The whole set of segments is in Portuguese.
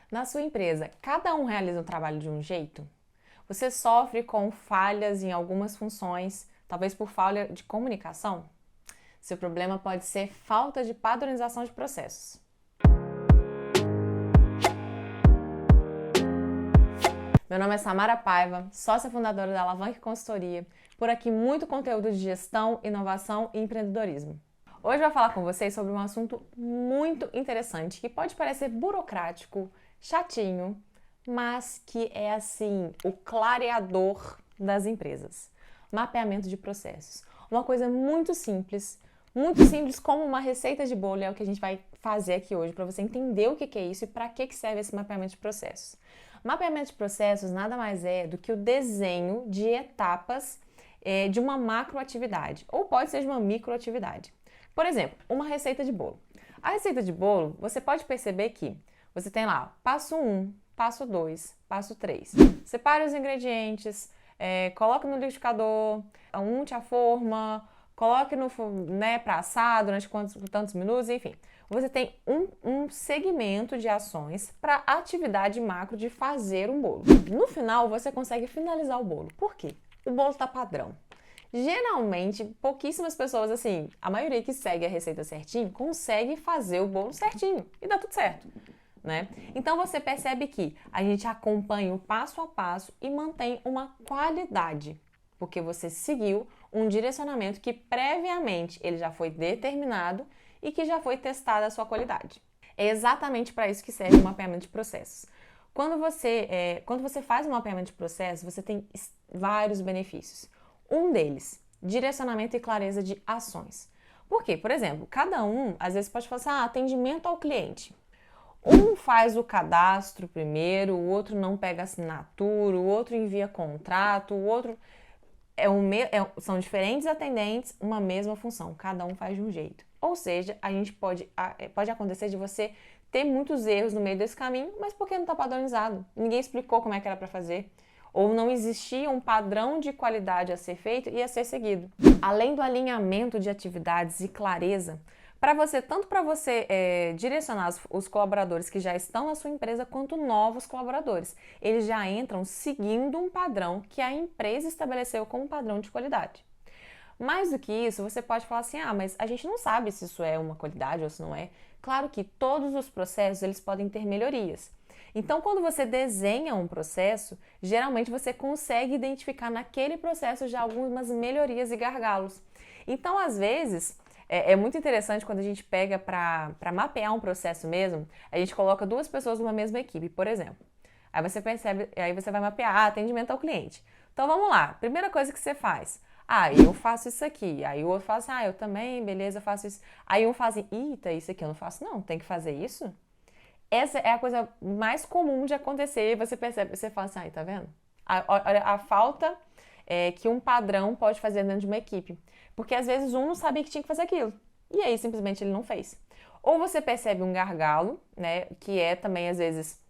Na sua empresa, cada um realiza o trabalho de um jeito? Você sofre com falhas em algumas funções, talvez por falha de comunicação? Seu problema pode ser falta de padronização de processos. Meu nome é Samara Paiva, sócia fundadora da Alavanca Consultoria. Por aqui, muito conteúdo de gestão, inovação e empreendedorismo. Hoje eu vou falar com vocês sobre um assunto muito interessante que pode parecer burocrático, chatinho, mas que é assim o clareador das empresas. Mapeamento de processos. Uma coisa muito simples como uma receita de bolo é o que a gente vai fazer aqui hoje para você entender o que é isso e para que serve esse mapeamento de processos. Mapeamento de processos nada mais é do que o desenho de etapas de uma macroatividade, ou pode ser de uma microatividade. Por exemplo, uma receita de bolo. A receita de bolo, você pode perceber que você tem lá passo 1, passo 2, passo 3. Separe os ingredientes, coloque no liquidificador, unte a forma, coloque no para assar durante tantos minutos, enfim. Você tem um segmento de ações para a atividade macro de fazer um bolo. No final, você consegue finalizar o bolo. Por quê? O bolo está padrão. Geralmente, pouquíssimas pessoas, assim, a maioria que segue a receita certinho, consegue fazer o bolo certinho e dá tudo certo, né? Então você percebe que a gente acompanha o passo a passo e mantém uma qualidade, porque você seguiu um direcionamento que previamente ele já foi determinado e que já foi testada a sua qualidade. É exatamente para isso que serve o mapeamento de processos. Quando você faz um mapeamento de processos, você tem vários benefícios. Um deles, direcionamento e clareza de ações. Por quê? Por exemplo, cada um, às vezes, pode falar assim, atendimento ao cliente. Um faz o cadastro primeiro, o outro não pega assinatura, o outro envia contrato, o outro... são diferentes atendentes, uma mesma função, cada um faz de um jeito. Ou seja, a gente pode acontecer de você ter muitos erros no meio desse caminho, mas porque não está padronizado, ninguém explicou como é que era para fazer. Ou não existia um padrão de qualidade a ser feito e a ser seguido. Além do alinhamento de atividades e clareza, tanto para você direcionar os colaboradores que já estão na sua empresa, quanto novos colaboradores. Eles já entram seguindo um padrão que a empresa estabeleceu como padrão de qualidade. Mais do que isso, você pode falar assim, mas a gente não sabe se isso é uma qualidade ou se não é. Claro que todos os processos eles podem ter melhorias. Então, quando você desenha um processo, geralmente você consegue identificar naquele processo já algumas melhorias e gargalos. Então, às vezes, é muito interessante quando a gente pega para mapear um processo mesmo, a gente coloca duas pessoas numa mesma equipe, por exemplo. Aí você vai mapear atendimento ao cliente. Então, vamos lá. Primeira coisa que você faz. Eu faço isso aqui. Aí o outro fala assim, eu também, beleza, eu faço isso. Aí um fala assim, eita, isso aqui eu não faço não, tem que fazer isso? Essa é a coisa mais comum de acontecer e você percebe, você fala assim, tá vendo? Olha a falta que um padrão pode fazer dentro de uma equipe. Porque às vezes um não sabia que tinha que fazer aquilo. E aí simplesmente ele não fez. Ou você percebe um gargalo, né? Que é também às vezes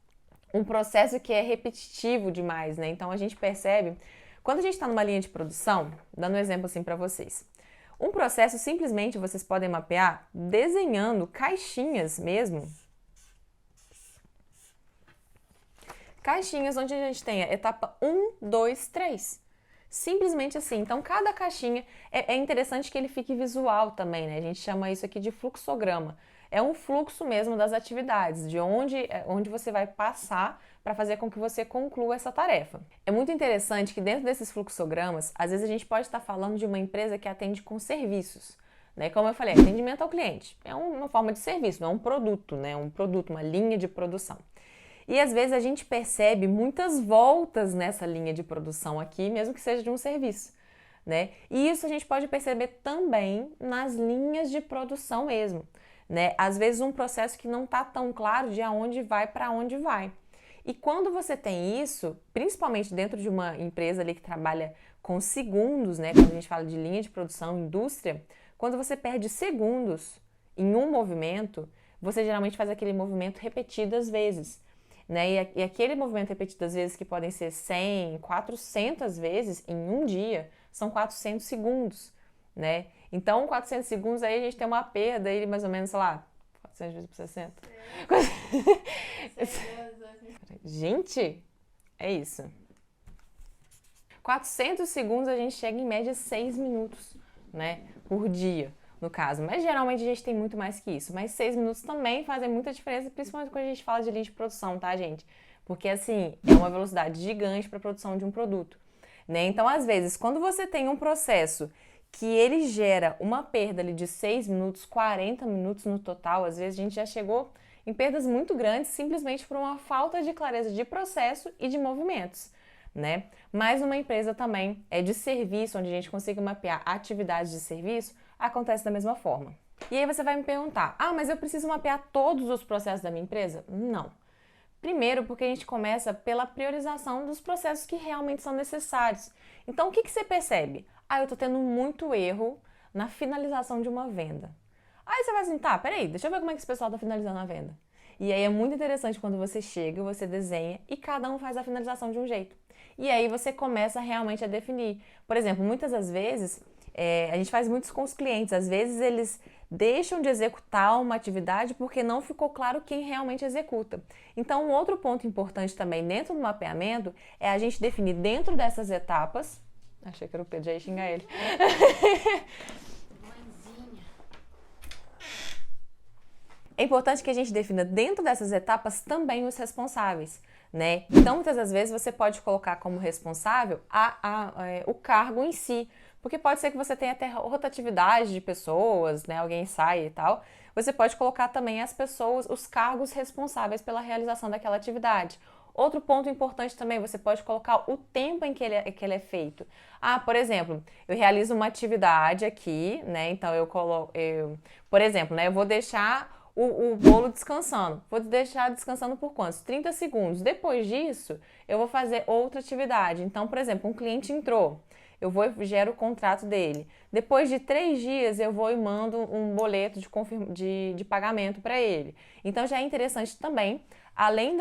um processo que é repetitivo demais, né? Então a gente percebe, quando a gente está numa linha de produção, dando um exemplo assim para vocês. Um processo simplesmente vocês podem mapear desenhando caixinhas mesmo. Caixinhas onde a gente tem a etapa 1, 2, 3. Simplesmente assim. Então, cada caixinha é interessante que ele fique visual também, né? A gente chama isso aqui de fluxograma. É um fluxo mesmo das atividades, de onde você vai passar para fazer com que você conclua essa tarefa. É muito interessante que dentro desses fluxogramas, às vezes a gente pode estar falando de uma empresa que atende com serviços. Né? Como eu falei, atendimento ao cliente. É uma forma de serviço, não é um produto, né? Um produto, uma linha de produção. E às vezes a gente percebe muitas voltas nessa linha de produção aqui, mesmo que seja de um serviço, né? E isso a gente pode perceber também nas linhas de produção mesmo, né? Às vezes um processo que não está tão claro de aonde vai para onde vai. E quando você tem isso, principalmente dentro de uma empresa ali que trabalha com segundos, né? Quando a gente fala de linha de produção, indústria, quando você perde segundos em um movimento, você geralmente faz aquele movimento repetidas vezes. Né? E aquele movimento repetidas vezes que podem ser 100, 400 vezes em um dia, são 400 segundos, né? Então, 400 segundos aí a gente tem uma perda aí mais ou menos, sei lá, 400 vezes por 60. Gente, é isso. 400 segundos a gente chega em média 6 minutos, né, por dia, no caso. Mas geralmente a gente tem muito mais que isso. Mas 6 minutos também fazem muita diferença, principalmente quando a gente fala de linha de produção, tá, gente? Porque, assim, é uma velocidade gigante para a produção de um produto, né? Então, às vezes, quando você tem um processo que ele gera uma perda ali de 6 minutos, 40 minutos no total, às vezes a gente já chegou em perdas muito grandes simplesmente por uma falta de clareza de processo e de movimentos, né? Mas uma empresa também é de serviço, onde a gente consiga mapear atividades de serviço, acontece da mesma forma. E aí você vai me perguntar, mas eu preciso mapear todos os processos da minha empresa? Não. Primeiro, porque a gente começa pela priorização dos processos que realmente são necessários. Então, o que você percebe? Eu estou tendo muito erro na finalização de uma venda. Aí você vai assim, tá, peraí, deixa eu ver como é que esse pessoal está finalizando a venda. E aí é muito interessante quando você chega, você desenha e cada um faz a finalização de um jeito. E aí você começa realmente a definir. Por exemplo, muitas das vezes, a gente faz muitos com os clientes, às vezes eles deixam de executar uma atividade porque não ficou claro quem realmente executa. Então, um outro ponto importante também dentro do mapeamento é a gente definir dentro dessas etapas. Achei que era o Pedro, já ia xingar ele. É importante que a gente defina dentro dessas etapas também os responsáveis, né? Então, muitas das vezes você pode colocar como responsável o cargo em si, porque pode ser que você tenha até rotatividade de pessoas, né? Alguém sai e tal. Você pode colocar também as pessoas, os cargos responsáveis pela realização daquela atividade. Outro ponto importante também, você pode colocar o tempo em que ele é feito. Por exemplo, eu realizo uma atividade aqui, né? Então por exemplo, né? Eu vou deixar o bolo descansando. Vou deixar descansando por quantos? 30 segundos. Depois disso, eu vou fazer outra atividade. Então, por exemplo, um cliente entrou. Gero o contrato dele. Depois de 3 dias, eu vou e mando um boleto de pagamento para ele. Então, já é interessante também, além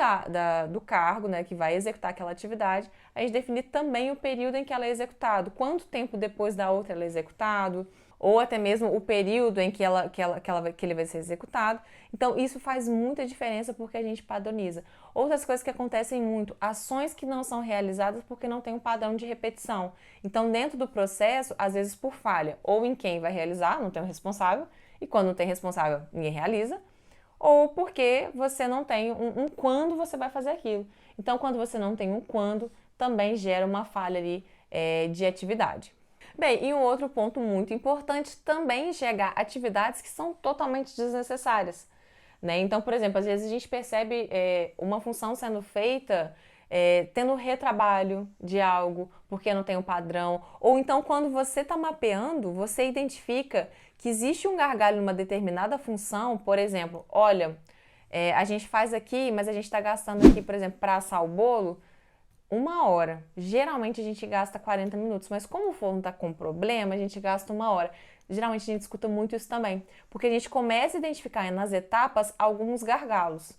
do cargo, né, que vai executar aquela atividade, a gente definir também o período em que ela é executada. Quanto tempo depois da outra ela é executado, ou até mesmo o período em que ele vai ser executado. Então, isso faz muita diferença porque a gente padroniza. Outras coisas que acontecem muito, ações que não são realizadas porque não tem um padrão de repetição. Então, dentro do processo, às vezes por falha, ou em quem vai realizar, não tem um responsável, e quando não tem responsável, ninguém realiza, ou porque você não tem um quando você vai fazer aquilo. Então, quando você não tem um quando, também gera uma falha ali de atividade. Bem, e um outro ponto muito importante também enxergar atividades que são totalmente desnecessárias, né? Então, por exemplo, às vezes a gente percebe uma função sendo feita tendo retrabalho de algo porque não tem um padrão, ou então quando você está mapeando, você identifica que existe um gargalo numa determinada função, por exemplo, olha, a gente faz aqui, mas a gente está gastando aqui, por exemplo, para assar o bolo, 1 hora. Geralmente a gente gasta 40 minutos, mas como o forno está com problema, a gente gasta 1 hora. Geralmente a gente escuta muito isso também, porque a gente começa a identificar nas etapas alguns gargalos,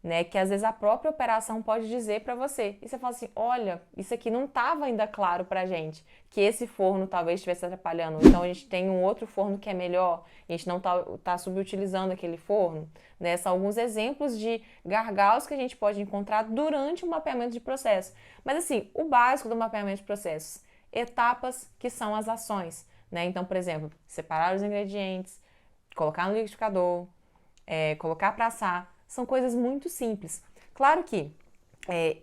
né? Que às vezes a própria operação pode dizer para você. E você fala assim, olha, isso aqui não estava ainda claro pra gente, que esse forno talvez estivesse atrapalhando. Então a gente tem um outro forno que é melhor, a gente não tá subutilizando aquele forno, né? São alguns exemplos de gargalos que a gente pode encontrar durante o mapeamento de processo. Mas assim, o básico do mapeamento de processos, etapas que são as ações, né? Então, por exemplo, separar os ingredientes, colocar no liquidificador, colocar para assar, são coisas muito simples. Claro que,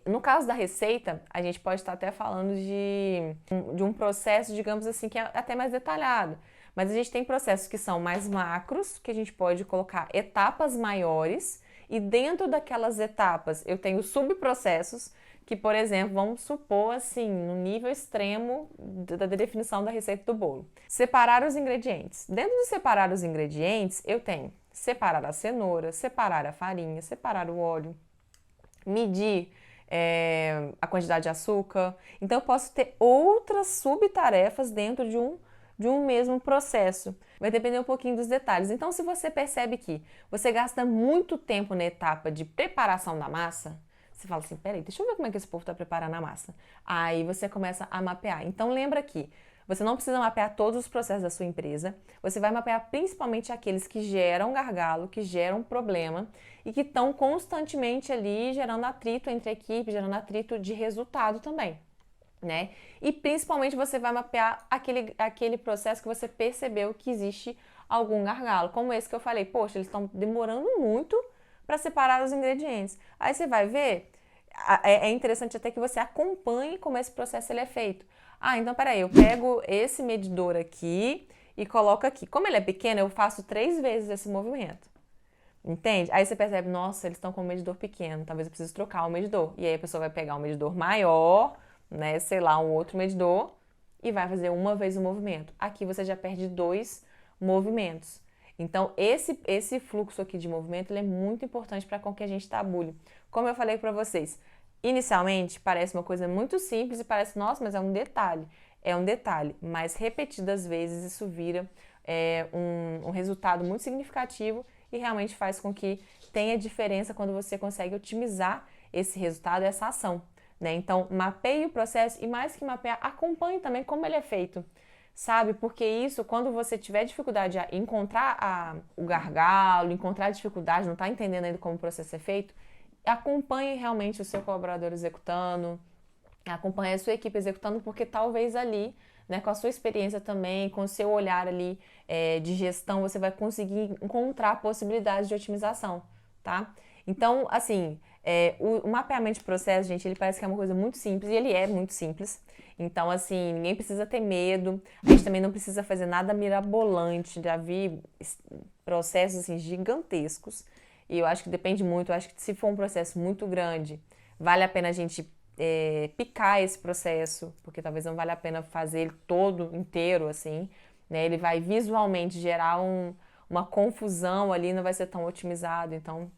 no caso da receita, a gente pode estar até falando de um processo, digamos assim, que é até mais detalhado. Mas a gente tem processos que são mais macros, que a gente pode colocar etapas maiores, e dentro daquelas etapas eu tenho subprocessos, que, por exemplo, vamos supor assim, no nível extremo da definição da receita do bolo. Separar os ingredientes. Dentro de separar os ingredientes, eu tenho separar a cenoura, separar a farinha, separar o óleo, medir a quantidade de açúcar. Então, eu posso ter outras subtarefas dentro de um mesmo processo. Vai depender um pouquinho dos detalhes. Então, se você percebe que você gasta muito tempo na etapa de preparação da massa, você fala assim, peraí, deixa eu ver como é que esse povo está preparando a massa. Aí você começa a mapear. Então, lembra que Você não precisa mapear todos os processos da sua empresa, você vai mapear principalmente aqueles que geram gargalo, que geram problema e que estão constantemente ali gerando atrito entre a equipe, gerando atrito de resultado também, né? E principalmente você vai mapear aquele processo que você percebeu que existe algum gargalo, como esse que eu falei, poxa, eles estão demorando muito para separar os ingredientes. Aí você vai ver, é interessante até que você acompanhe como esse processo ele é feito. Ah, então peraí, eu pego esse medidor aqui e coloco aqui. Como ele é pequeno, eu faço 3 vezes esse movimento. Entende? Aí você percebe, nossa, eles estão com um medidor pequeno, talvez eu precise trocar o medidor. E aí a pessoa vai pegar um medidor maior, né, sei lá, um outro medidor e vai fazer uma vez o movimento. Aqui você já perde 2 movimentos. Então, esse fluxo aqui de movimento ele é muito importante para com que a gente tabule. Como eu falei para vocês, inicialmente parece uma coisa muito simples e parece, nossa, mas é um detalhe. É um detalhe, mas repetidas vezes isso vira um resultado muito significativo e realmente faz com que tenha diferença quando você consegue otimizar esse resultado, essa ação, né? Então, mapeie o processo e mais que mapear, acompanhe também como ele é feito, sabe? Porque isso, quando você tiver dificuldade a encontrar o gargalo, encontrar a dificuldade, não está entendendo ainda como o processo é feito, acompanhe realmente o seu colaborador executando, acompanhe a sua equipe executando, porque talvez ali, né, com a sua experiência também, com o seu olhar ali de gestão, você vai conseguir encontrar possibilidades de otimização, tá? Então, assim, o mapeamento de processo, gente, ele parece que é uma coisa muito simples, e ele é muito simples. Então, assim, ninguém precisa ter medo, a gente também não precisa fazer nada mirabolante, já vi processos, assim, gigantescos, e eu acho que depende muito, eu acho que se for um processo muito grande, vale a pena a gente picar esse processo, porque talvez não valha a pena fazer ele todo inteiro, assim, né? Ele vai visualmente gerar uma confusão ali, não vai ser tão otimizado, então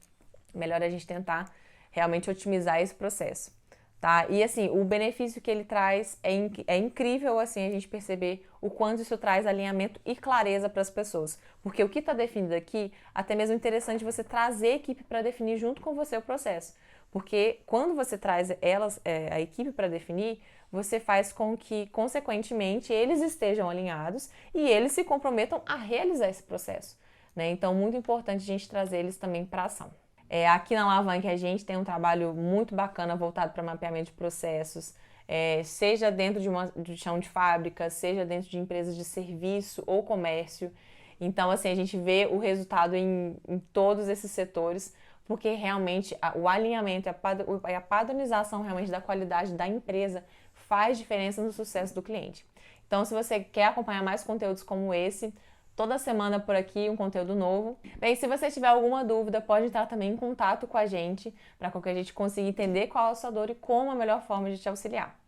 melhor a gente tentar realmente otimizar esse processo, tá? E assim, o benefício que ele traz é incrível, assim, a gente perceber o quanto isso traz alinhamento e clareza para as pessoas, porque o que está definido aqui, até mesmo é interessante você trazer a equipe para definir junto com você o processo. Porque quando você traz a equipe para definir, você faz com que, consequentemente, eles estejam alinhados e eles se comprometam a realizar esse processo, né? Então, muito importante a gente trazer eles também para a ação. Aqui na Alavanque a gente tem um trabalho muito bacana voltado para mapeamento de processos, seja dentro de chão de fábrica, seja dentro de empresas de serviço ou comércio. Então, assim, a gente vê o resultado em todos esses setores, porque realmente o alinhamento e a padronização realmente da qualidade da empresa faz diferença no sucesso do cliente. Então, se você quer acompanhar mais conteúdos como esse, toda semana por aqui um conteúdo novo. Bem, se você tiver alguma dúvida, pode entrar também em contato com a gente, para que a gente consiga entender qual é a sua dor e como a melhor forma de te auxiliar.